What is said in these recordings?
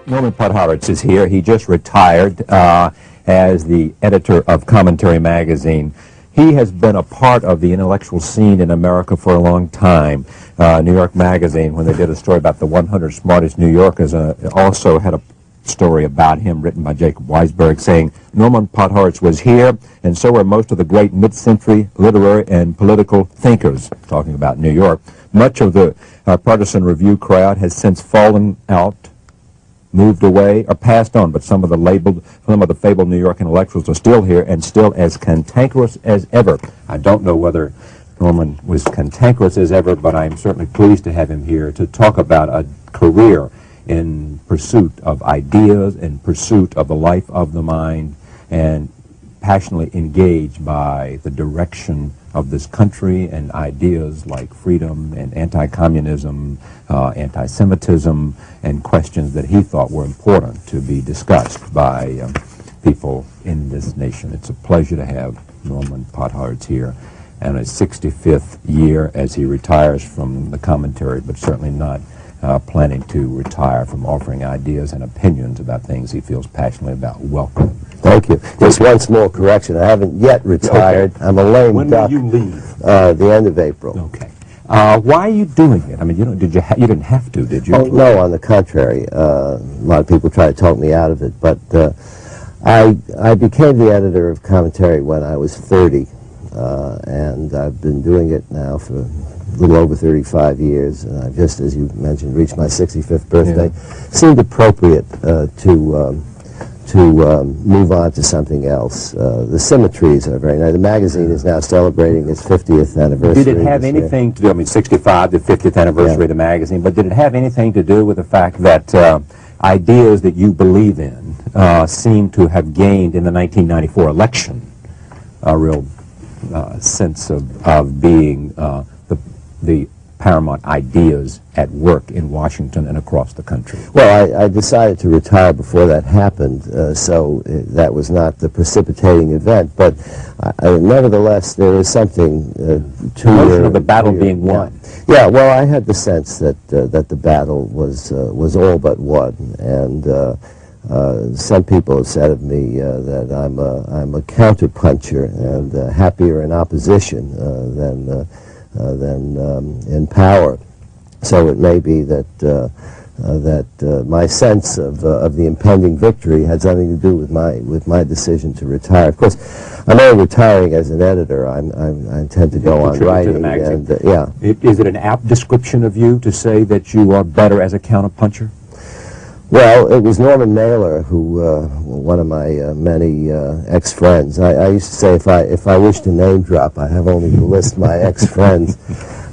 Norman Podhoretz is here. He just retired as the editor of Commentary magazine. He has been a part of the intellectual scene in America for a long time. New York Magazine, when they did a story about the 100 smartest New Yorkers, also had a story about him written by Jacob Weisberg saying Norman Podhoretz was here, and so were most of the great mid-century literary and political thinkers, talking about New York. Much of the partisan review crowd has since fallen out, moved away, or passed on, but some of the fabled New York intellectuals are still here and still as cantankerous as ever. I don't know whether Norman was cantankerous as ever, but I'm certainly pleased to have him here to talk about a career in pursuit of ideas, in pursuit of the life of the mind, and passionately engaged by the direction of this country and ideas like freedom and anti-communism, anti-Semitism, and questions that he thought were important to be discussed by people in this nation. It's a pleasure to have Norman Podhoretz here, and his 65th year as he retires from the commentary, but certainly not planning to retire from offering ideas and opinions about things he feels passionately about. Welcome. Thank you. Just one small correction. I haven't yet retired. Okay. I'm a lame duck. When will you leave? The end of April. Okay. Why are you doing it? I mean, you didn't have to, did you? Oh, no, on the contrary. A lot of people try to talk me out of it, but I became the editor of Commentary when I was 30, and I've been doing it now for a little over 35 years, and I just, as you mentioned, reached my 65th birthday. Yeah. Seemed appropriate to move on to something else. The symmetries are very nice. The magazine is now celebrating its 50th anniversary. Did it have anything to do, I mean, 65, the 50th anniversary of the magazine, but did it have anything to do with the fact that ideas that you believe in seem to have gained in the 1994 election a real sense of being the paramount ideas at work in Washington and across the country? Well, I decided to retire before that happened, so that was not the precipitating event. But nevertheless, there is something to the notion of the battle being won. Yeah, well, I had the sense that that the battle was all but won, and some people have said of me that I'm a counterpuncher and happier in opposition than in power. So it may be that my sense of the impending victory had something to do with my decision to retire. Of course, I'm only retiring as an editor. I intend to go on writing. To the magazine. And, yeah. Is it an apt description of you to say that you are better as a counterpuncher? Well, it was Norman Mailer who, one of my many ex-friends. I used to say if I wish to name drop, I have only to list my ex-friends.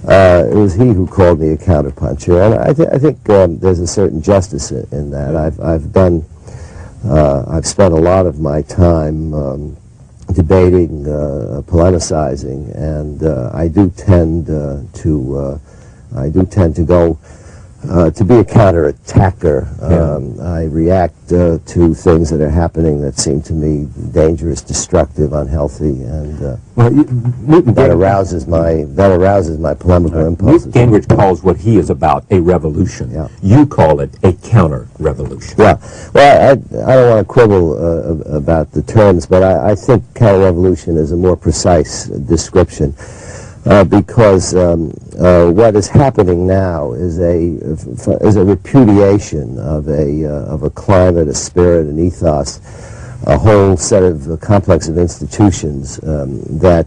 It was he who called me a counterpuncher, and I think there's a certain justice in that. I've spent a lot of my time debating, polemicizing, and I do tend to go. To be a counterattacker. I react to things that are happening that seem to me dangerous, destructive, unhealthy, and that arouses my polemical impulses. Newt Gingrich calls what he is about a revolution. Yeah. You call it a counter-revolution. Yeah. Well, I don't want to quibble about the terms, but I think counter-revolution is a more precise description. Because what is happening now is a repudiation of a climate, a spirit, an ethos, a whole set of complex of institutions that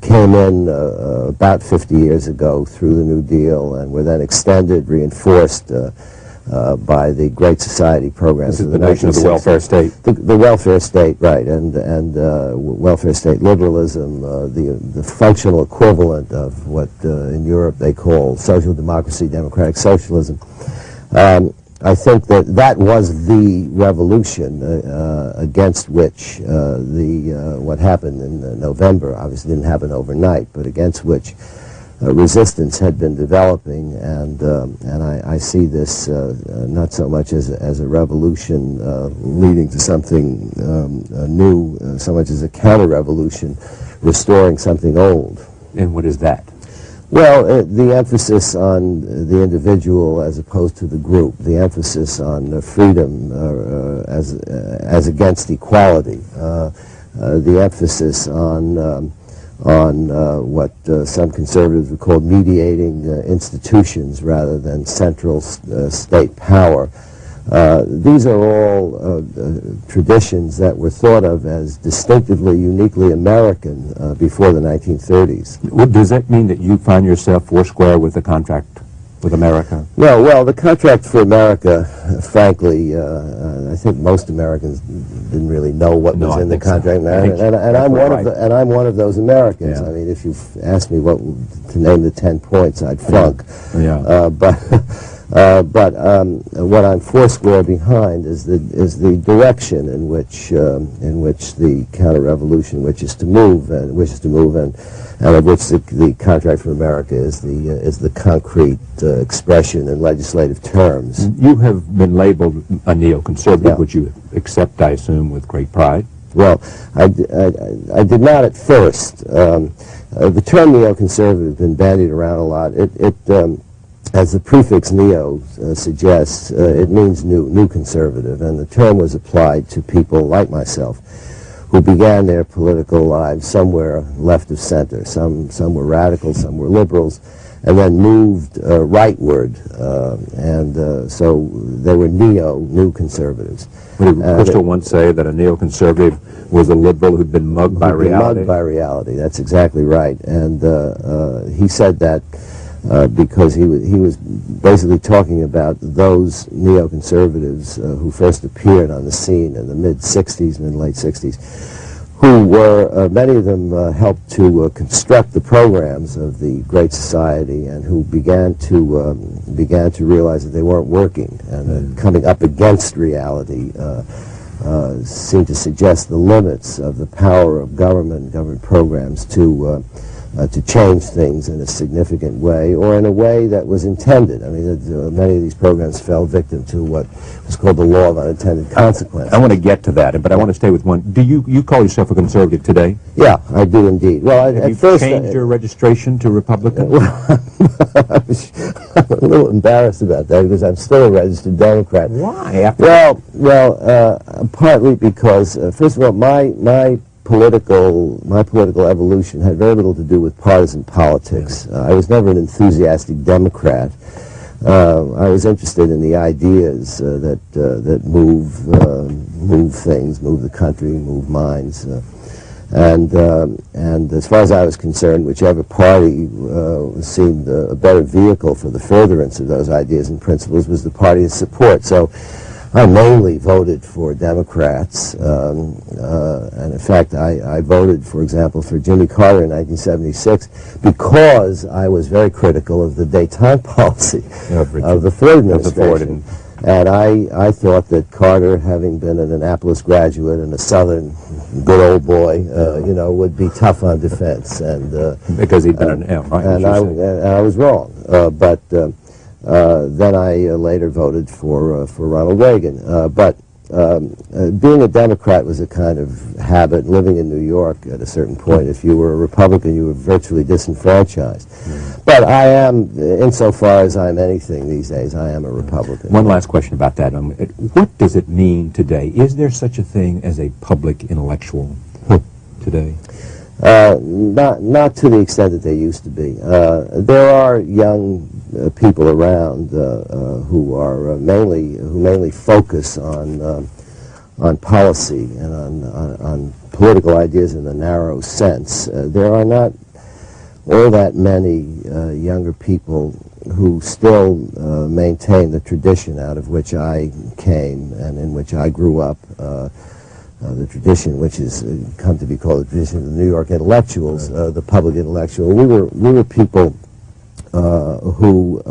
came in about 50 years ago through the New Deal and were then extended, reinforced by the Great Society programs. This is the notion of the welfare state. The welfare state, right, and welfare state liberalism, the functional equivalent of what in Europe they call social democracy, democratic socialism. I think that was the revolution against which what happened in November obviously didn't happen overnight, but against which resistance had been developing, and I see this not so much as a revolution leading to something new, so much as a counter-revolution restoring something old. And what is that? Well, the emphasis on the individual as opposed to the group, the emphasis on freedom as against equality, the emphasis on what some conservatives would call mediating institutions rather than central state power. These are all traditions that were thought of as distinctively, uniquely American before the 1930s. Does that mean that you find yourself foursquare with the contract with America? No, well, the contract for America, frankly, I think most Americans didn't really know what was in the contract, and I'm one of those Americans. Yeah. I mean, if you asked me to name the 10 points, I'd flunk. Yeah. But what I'm foursquare behind is the direction in which the counter-revolution wishes to move, and of which the contract for America is the concrete expression in legislative terms. You have been labeled a neoconservative, yeah, which you accept, I assume, with great pride. Well, I did not at first. The term neoconservative has been bandied around a lot. As the prefix neo suggests, it means new conservative, and the term was applied to people like myself who began their political lives somewhere left of center. Some were radicals, some were liberals, and then moved rightward, so they were new conservatives. Did Crystal once say that a neoconservative was a liberal who'd been mugged by reality? Mugged by reality, that's exactly right. And he said that because he was basically talking about those neoconservatives who first appeared on the scene in the mid-'60s, mid-late '60s, who were, many of them helped to construct the programs of the Great Society, and who began to realize that they weren't working, and coming up against reality seemed to suggest the limits of the power of government programs to change things in a significant way, or in a way that was intended. I mean, many of these programs fell victim to what was called the law of unintended consequences. I want to get to that, but I want to stay with one. Do you call yourself a conservative today? Yeah, I do indeed. Well, Have you first changed your registration to Republican? Well, I'm a little embarrassed about that because I'm still a registered Democrat. Why? Well, partly because, first of all, my political evolution had very little to do with partisan politics. I was never an enthusiastic Democrat. I was interested in the ideas that move things, move the country, move minds, and as far as I was concerned, whichever party seemed a better vehicle for the furtherance of those ideas and principles was the party of support. So I mainly voted for Democrats, and in fact, I voted, for example, for Jimmy Carter in 1976 because I was very critical of the détente policy of the Ford administration. And I thought that Carter, having been an Annapolis graduate and a Southern good old boy, would be tough on defense. And because he'd been right? And I was wrong. But then I later voted for Ronald Reagan. But being a Democrat was a kind of habit. Living in New York at a certain point, if you were a Republican, you were virtually disenfranchised. But I am, insofar as I'm anything these days, I am a Republican. One last question about that. What does it mean today? Is there such a thing as a public intellectual today? Not to the extent that they used to be. There are young people around who mainly focus on policy and on political ideas in a narrow sense. There are not all that many younger people who still maintain the tradition out of which I came and in which I grew up. The tradition, which has come to be called the tradition of the New York intellectuals, the public intellectual. We were people who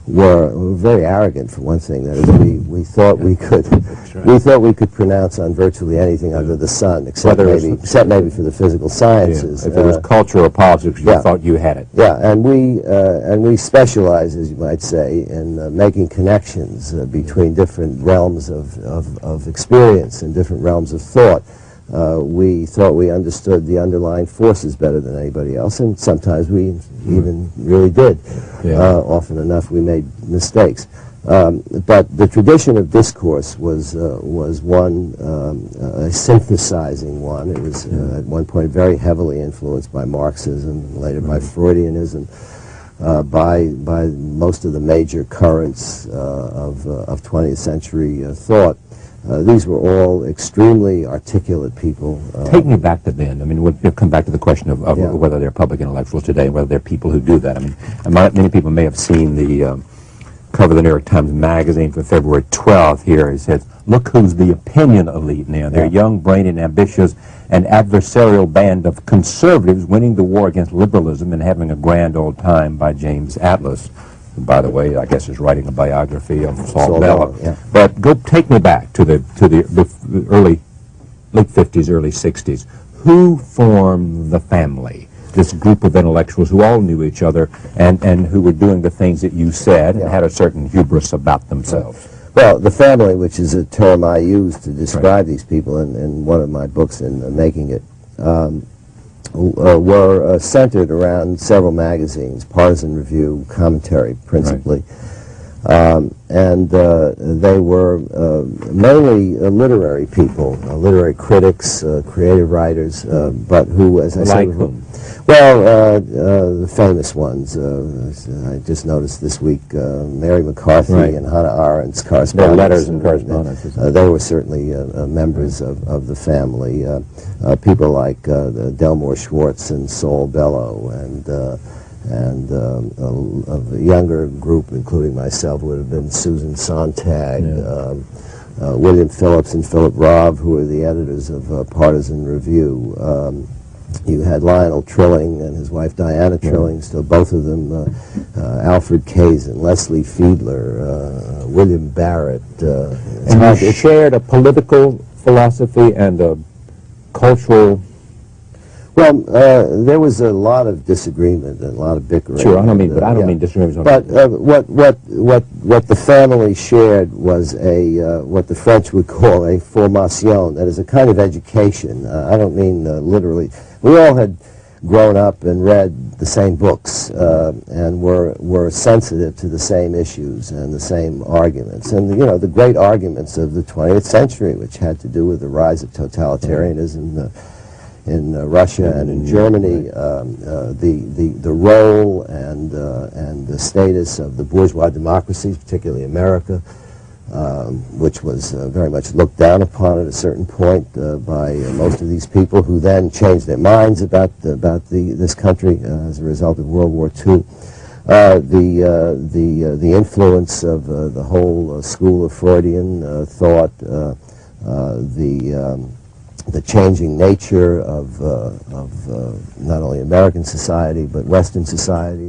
were very arrogant, for one thing. That is, we thought we could pronounce on virtually anything under the sun, except maybe for the physical sciences. If it was culture or politics, you thought you had it. Yeah, and we specialize, as you might say, in making connections between different realms of experience and different realms of thought. we thought we understood the underlying forces better than anybody else, and sometimes we even really did. Often enough, we made mistakes. But the tradition of discourse was one, a synthesizing one. It was at one point very heavily influenced by Marxism, later by Freudianism, by most of the major currents of 20th century thought. These were all extremely articulate people. Take me back to then. I mean, we'll come back to the question of whether they're public intellectuals today and whether they're people who do that. I mean, many people may have seen the cover of the New York Times Magazine for February 12th here. It says, look who's the opinion elite now. They're young, brainy, and ambitious, an adversarial band of conservatives winning the war against liberalism and having a grand old time, by James Atlas, who, by the way, I guess is writing a biography of Saul Bellow. But take me back to the late 50s, early 60s. Who formed the family? This group of intellectuals who all knew each other and who were doing the things that you said and had a certain hubris about themselves. Well, the family, which is a term I use to describe these people in one of my books in making it, were centered around several magazines, Partisan Review, Commentary principally. And they were mainly literary people, literary critics, creative writers, but who, as I said, well, the famous ones. I just noticed this week Mary McCarthy and Hannah Arendt's correspondence. Their letters and correspondence. They were certainly members of the family. People like Delmore Schwartz and Saul Bellow and a younger group, including myself, would have been Susan Sontag, William Phillips and Philip Robb, who were the editors of Partisan Review. You had Lionel Trilling and his wife Diana Trilling, still both of them, Alfred Kazin, Leslie Fiedler, William Barrett. And you shared a political philosophy and a cultural... Well, there was a lot of disagreement and a lot of bickering. Sure, I don't mean disagreement. But what the family shared was what the French would call a formation. That is a kind of education. I don't mean literally. We all had grown up and read the same books and were sensitive to the same issues and the same arguments. And the great arguments of the 20th century, which had to do with the rise of totalitarianism. In Russia and in Germany, the role and the status of the bourgeois democracies, particularly America, which was very much looked down upon at a certain point by most of these people, who then changed their minds about this country as a result of World War II. The influence of the whole school of Freudian thought, the changing nature of not only American society but Western society.